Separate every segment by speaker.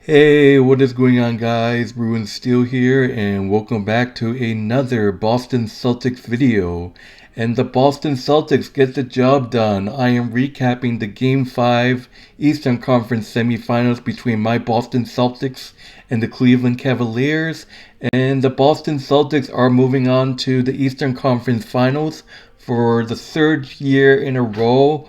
Speaker 1: Hey, what is going on, guys? Bruin Steel here, and welcome back to another Boston Celtics video. And the Boston Celtics get the job done. I am recapping the Game 5 Eastern Conference semifinals between my Boston Celtics and the Cleveland Cavaliers. And the Boston Celtics are moving on to the Eastern Conference Finals for the third year in a row.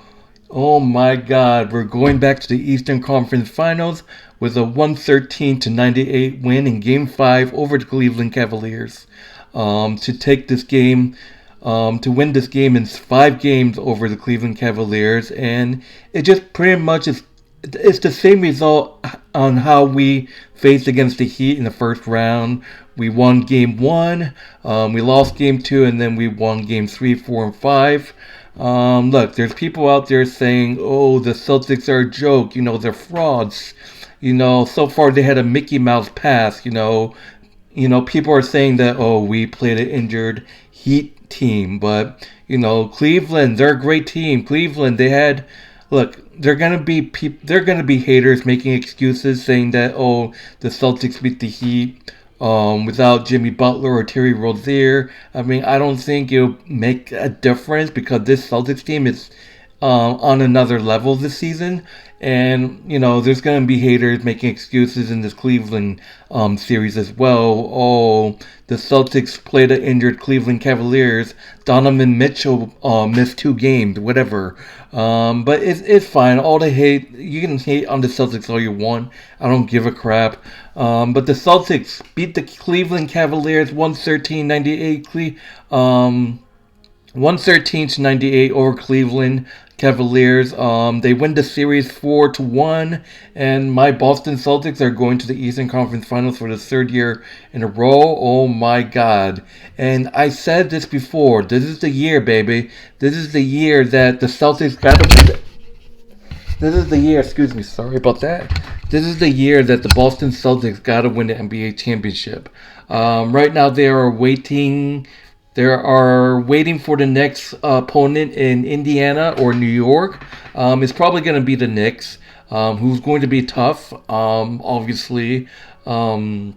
Speaker 1: Oh my God, we're going back to the Eastern Conference Finals with a 113 to 98 win in Game 5 over the Cleveland Cavaliers. To take this game, to win this game in 5 games over the Cleveland Cavaliers, and it just pretty much is. It's the same result on how we faced against the Heat in the first round. We won Game 1, we lost Game 2, and then we won Game 3, 4, and 5. Look, there's people out there saying, oh, the Celtics are a joke, they're frauds. So far they had a Mickey Mouse pass, people are saying that, oh, we played an injured Heat team, but, Cleveland, they're a great team. Cleveland, look, they're gonna be haters making excuses saying that, oh, the Celtics beat the Heat without Jimmy Butler or Terry Rozier. I mean, I don't think it'll make a difference because this Celtics team is on another level this season. And, there's going to be haters making excuses in this Cleveland series as well. Oh, the Celtics played the injured Cleveland Cavaliers. Donovan Mitchell missed 2 games, whatever. But it's fine. All the hate, you can hate on the Celtics all you want. I don't give a crap. But the Celtics beat the Cleveland Cavaliers 113-98. 113 to 98 over Cleveland Cavaliers. They win the series 4-1, and my Boston Celtics are going to the Eastern Conference Finals for the third year in a row. Oh my God! And I said this before. This is the year, baby. This is the year that the Celtics got to. This is the year. Excuse me. Sorry about that. This is the year that the Boston Celtics got to win the NBA championship. Right now, they are waiting for the next opponent in Indiana or New York. It's probably going to be the Knicks, who's going to be tough, obviously. And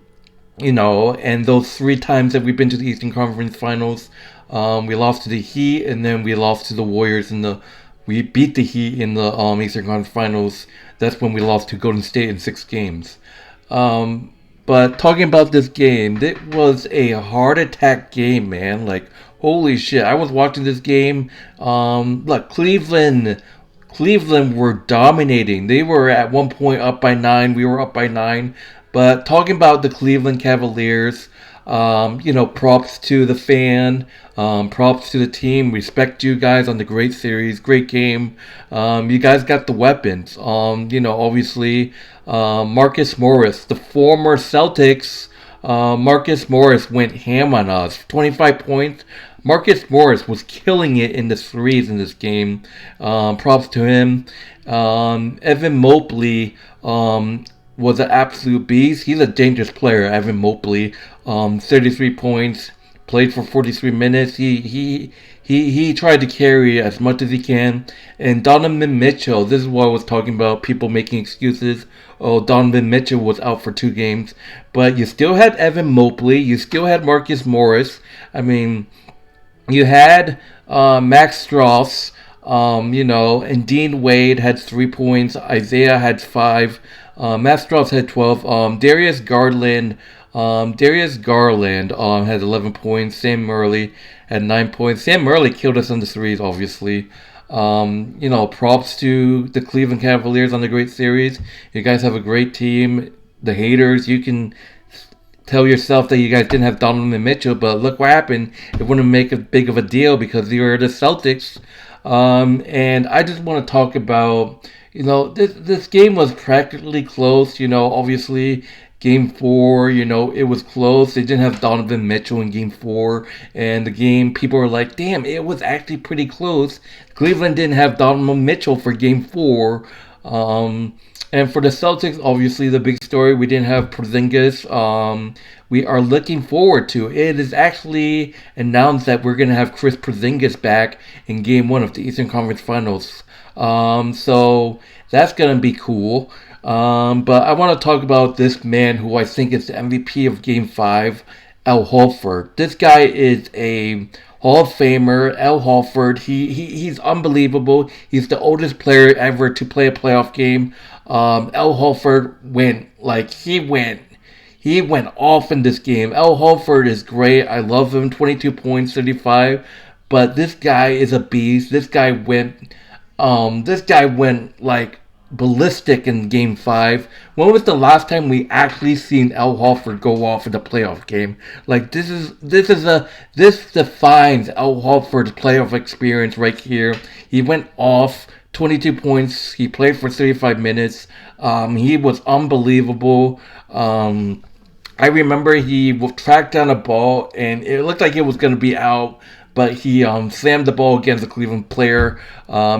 Speaker 1: those 3 times that we've been to the Eastern Conference Finals, we lost to the Heat, and then we lost to the Warriors we beat the Heat in the Eastern Conference Finals. That's when we lost to Golden State in 6 games. But talking about this game, it was a heart attack game, man. Like, holy shit. I was watching this game. Look, Cleveland were dominating. They were at one point up by 9. We were up by 9. But talking about the Cleveland Cavaliers, props to the fan, props to the team. Respect you guys on the great series, great game. You guys got the weapons. Obviously, Marcus Morris, the former Celtics. Marcus Morris went ham on us. 25 points. Marcus Morris was killing it in the threes in this game. Props to him. Evan Mobley was an absolute beast. He's a dangerous player, Evan Mobley. 33 points, played for 43 minutes. He tried to carry as much as he can. And Donovan Mitchell, this is what I was talking about, people making excuses. Oh, Donovan Mitchell was out for 2 games. But you still had Evan Mobley. You still had Marcus Morris. I mean, you had Max Strauss, and Dean Wade had 3 points. Isaiah had 5. Max Strauss had 12. Darius Garland had 11 points. Sam Murley had 9 points. Sam Murley killed us on the threes, obviously. Props to the Cleveland Cavaliers on the great series. You guys have a great team. The haters, you can tell yourself that you guys didn't have Donovan Mitchell, but look what happened. It wouldn't make a big of a deal because you were the Celtics. And I just want to talk about, this game was practically close. Obviously, Game 4, it was close. They didn't have Donovan Mitchell in Game 4. And the game, people were like, damn, it was actually pretty close. Cleveland didn't have Donovan Mitchell for Game 4. And for the Celtics, obviously the big story, we didn't have Porzingis. We are looking forward to. It is actually announced that we're going to have Chris Porzingis back in Game 1 of the Eastern Conference Finals. So That's gonna be cool. But I want to talk about this man who I think is the MVP of Game 5, Al Horford. This guy is a Hall of Famer. Al Horford, he's unbelievable. He's the oldest player ever to play a playoff game. Al Horford he went off in this game. Al Horford is great. I love him. 22 points, 35. But this guy is a beast. This guy went like ballistic in Game 5. When was the last time we actually seen Al Horford go off in the playoff game? Like this defines Al Horford's playoff experience right here. He went off. 22 points. He played for 35 minutes. He was unbelievable. I remember he tracked down a ball and it looked like it was going to be out, but he slammed the ball against a Cleveland player.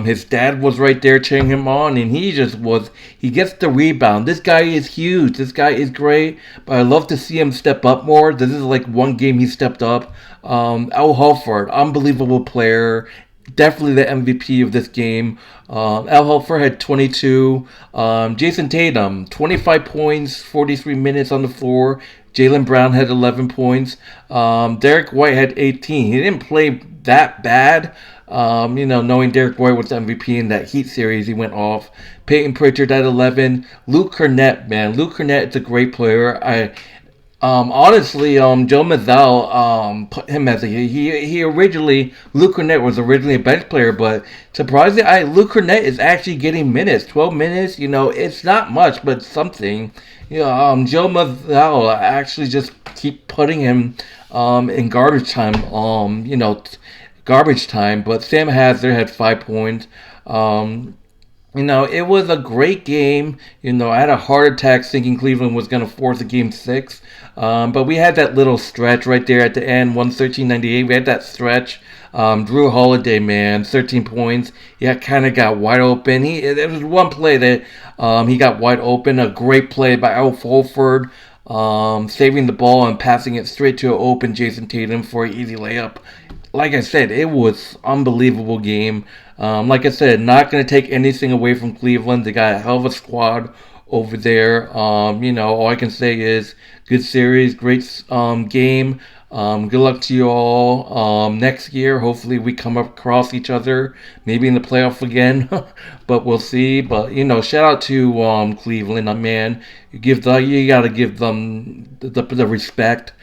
Speaker 1: His dad was right there cheering him on, and he gets the rebound. This guy is huge. This guy is great, but I love to see him step up more. This is like one game he stepped up. Al Horford, unbelievable player. Definitely the MVP of this game. Al Horford had 22. Jason Tatum, 25 points, 43 minutes on the floor. Jaylen Brown had 11 points. Derek White had 18. He didn't play that bad. Knowing Derek White was the MVP in that Heat series, he went off. Peyton Pritchard at 11. Luke Cornett, man. Luke Cornett is a great player. Honestly, Joe Mazzel, put him as he originally, Luke Cornett was originally a bench player, but surprisingly, Luke Cornett is actually getting minutes, 12 minutes, it's not much, but something. Joe Mazzel actually just keep putting him, in garbage time, garbage time, but Sam Hazard had 5 points. It was a great game. I had a heart attack thinking Cleveland was going to force a game 6. But we had that little stretch right there at the end, 113.98. We had that stretch. Drew Holiday, man, 13 points. He kind of got wide open. There was one play that he got wide open. A great play by Al Horford, saving the ball and passing it straight to an open Jason Tatum for an easy layup. Like I said, it was unbelievable game. Like I said, not going to take anything away from Cleveland. They got a hell of a squad over there. All I can say is good series, great game. Good luck to you all. Next year, hopefully we come across each other, maybe in the playoff again, but we'll see. But shout out to Cleveland, man. You gotta give them the respect.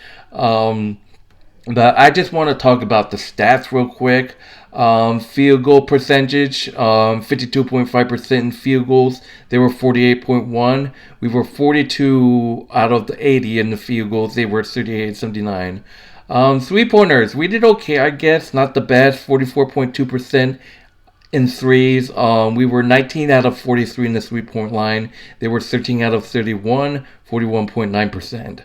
Speaker 1: But I just want to talk about the stats real quick. Field goal percentage, 52.5% in field goals. They were 48.1. We were 42 out of the 80 in the field goals. They were 38.79. 3-pointers, we did okay, I guess. Not the best, 44.2% in threes. We were 19 out of 43 in the 3-point line. They were 13 out of 31, 41.9%.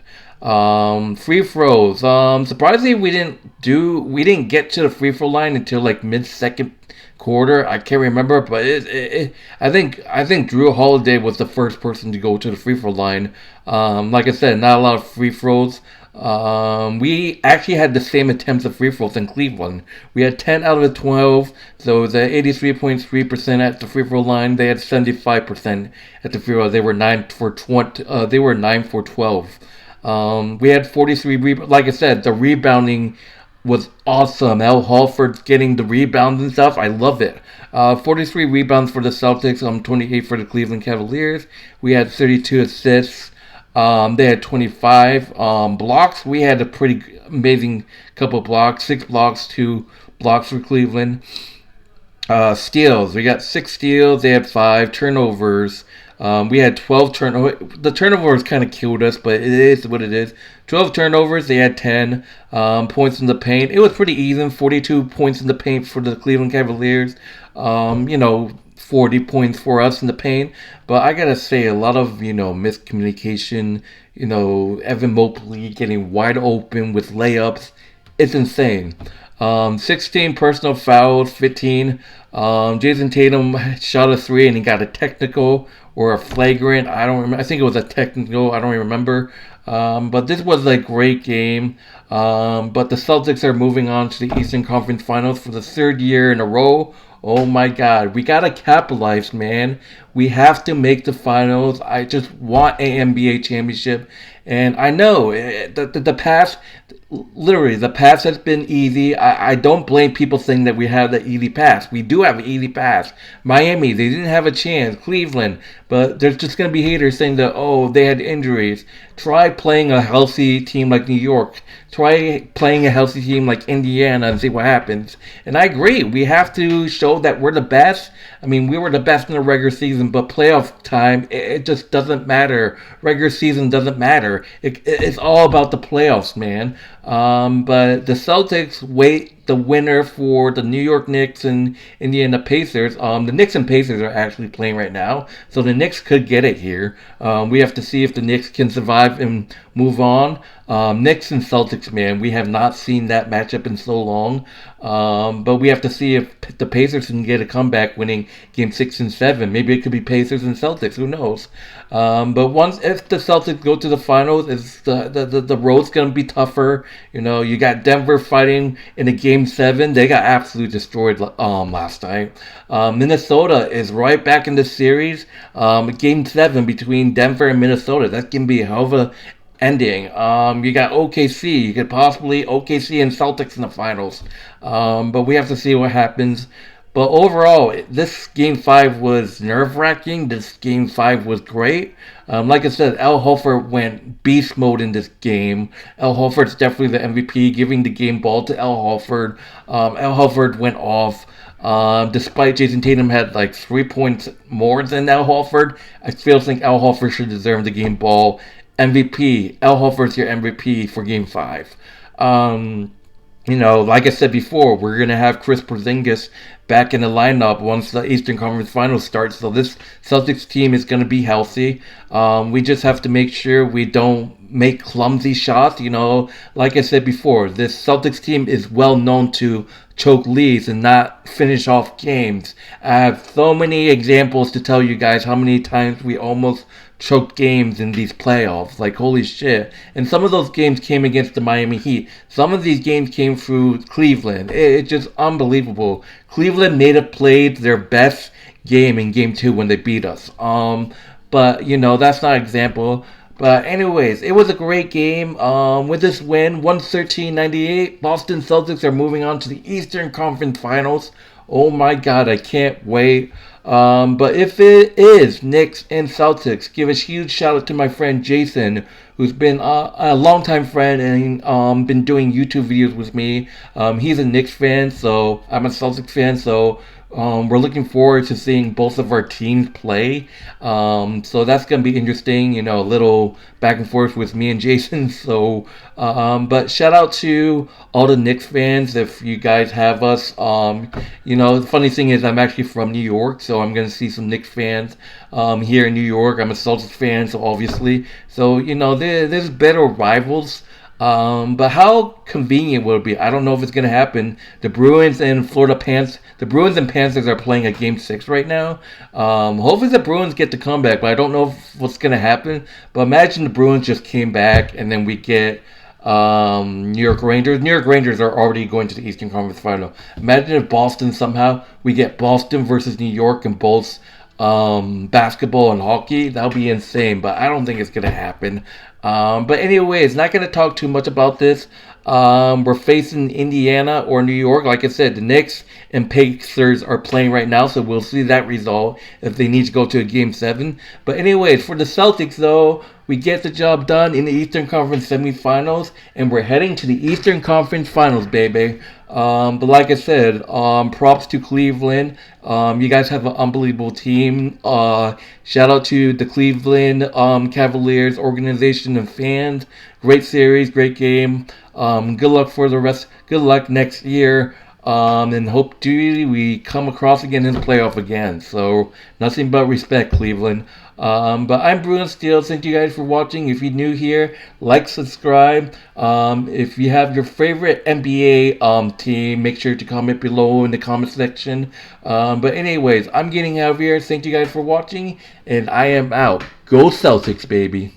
Speaker 1: Free throws. Surprisingly, we didn't get to the free throw line until like mid-second quarter. I can't remember, but I think Drew Holiday was the first person to go to the free throw line. Like I said, not a lot of free throws. We actually had the same attempts of free throws in Cleveland. We had 10 out of the 12, so the 83.3% at the free throw line. They had 75% at the free throw. They were 9 for 20. They were 9 for 12. We had 43 like I said, the rebounding was awesome. Al Horford getting the rebounds and stuff. I love it. 43 rebounds for the Celtics, 28 for the Cleveland Cavaliers. We had 32 assists. They had 25 blocks. We had a pretty amazing couple blocks. 6 blocks, 2 blocks for Cleveland. Steals. We got 6 steals. They had 5 turnovers. We had 12 turnovers. The turnovers kind of killed us, but it is what it is. 12 turnovers. They had 10 points in the paint. It was pretty even. 42 points in the paint for the Cleveland Cavaliers. 40 points for us in the paint. But I gotta say, a lot of miscommunication. Evan Mobley getting wide open with layups. It's insane. 16 personal fouls, 15. Jason Tatum shot a 3 and he got a technical or a flagrant. I don't remember. I think it was a technical. I don't remember. But this was a great game. But the Celtics are moving on to the Eastern Conference Finals for the 3rd year in a row. Oh my God, we gotta capitalize, man. We have to make the finals. I just want an NBA championship. And I know the past, literally, the pass has been easy. I don't blame people saying that we have the easy pass. We do have an easy pass. Miami, they didn't have a chance. Cleveland, but there's just going to be haters saying that, oh, they had injuries. Try playing a healthy team like New York. Try playing a healthy team like Indiana and see what happens. And I agree. We have to show that we're the best. I mean, we were the best in the regular season, but playoff time, it just doesn't matter. Regular season doesn't matter. It's all about the playoffs, man. But the Celtics wait the winner for the New York Knicks and Indiana Pacers. The Knicks and Pacers are actually playing right now, so the Knicks could get it here. We have to see if the Knicks can survive and move on. Knicks and Celtics, man, we have not seen that matchup in so long. But we have to see if the Pacers can get a comeback winning game 6 and 7. Maybe it could be Pacers and Celtics, who knows. But if the Celtics go to the finals, the road's going to be tougher. You know, you got Denver fighting in a game 7. They got absolutely destroyed last night. Minnesota is right back in the series. Game 7 between Denver and Minnesota. That's going to be a hell of a ending. You got OKC. You could possibly OKC and Celtics in the finals. But we have to see what happens. But overall, this Game 5 was nerve-wracking. This Game 5 was great. Like I said, Al Horford went beast mode in this game. Al Horford's definitely the MVP, giving the game ball to Al Horford. Al Horford went off. Despite Jason Tatum had like 3 points more than Al Horford, I still think Al Horford should deserve the game ball. MVP. Al Horford's your MVP for Game 5. You know, like I said before, we're going to have Chris Porzingis back in the lineup once the Eastern Conference Finals starts. So this Celtics team is going to be healthy. We just have to make sure we don't make clumsy shots. You know, like I said before, this Celtics team is well known to choke leads and not finish off games. I have so many examples to tell you guys how many times we almost choked games in these playoffs. Like, holy shit. And some of those games came against the Miami Heat. Some of these games came through Cleveland. It's just unbelievable. Cleveland may have played their best game in Game 2 when they beat us. But, you know, that's not an example. But anyways, it was a great game. With this win, 113-98, Boston Celtics are moving on to the Eastern Conference Finals. Oh my god, I can't wait. But if it is Knicks and Celtics, give a huge shout out to my friend Jason, who's been a longtime friend and been doing YouTube videos with me. He's a Knicks fan, so I'm a Celtics fan, so we're looking forward to seeing both of our teams play. So that's going to be interesting, you know, a little back and forth with me and Jason. So, but shout out to all the Knicks fans if you guys have us. You know, the funny thing is I'm actually from New York, so I'm going to see some Knicks fans here in New York. I'm a Celtics fan, so obviously. So, you know, there's better rivals. But how convenient will it be? I don't know if it's going to happen. The Bruins and Panthers are playing a Game 6 right now. Hopefully the Bruins get the comeback, but I don't know what's going to happen. But imagine the Bruins just came back and then we get New York Rangers. New York Rangers are already going to the Eastern Conference Final. Imagine if Boston somehow, we get Boston versus New York in both basketball and hockey. That'll be insane, but I don't think it's going to happen. But anyways, not going to talk too much about this. We're facing Indiana or New York. Like I said, the Knicks and Pacers are playing right now, so we'll see that result if they need to go to a Game 7. But anyways, for the Celtics, though, we get the job done in the Eastern Conference semifinals, and we're heading to the Eastern Conference Finals, baby. But like I said, props to Cleveland. You guys have an unbelievable team. Shout out to the Cleveland Cavaliers organization and fans. Great series, great game. Good luck for the rest. Good luck next year. And hope we come across again in the playoff again. So nothing but respect, Cleveland. But I'm Bruno Steele. Thank you guys for watching. If you're new here, like, subscribe. If you have your favorite NBA team, make sure to comment below in the comment section. But anyways, I'm getting out of here. Thank you guys for watching, and I am out. Go Celtics, baby.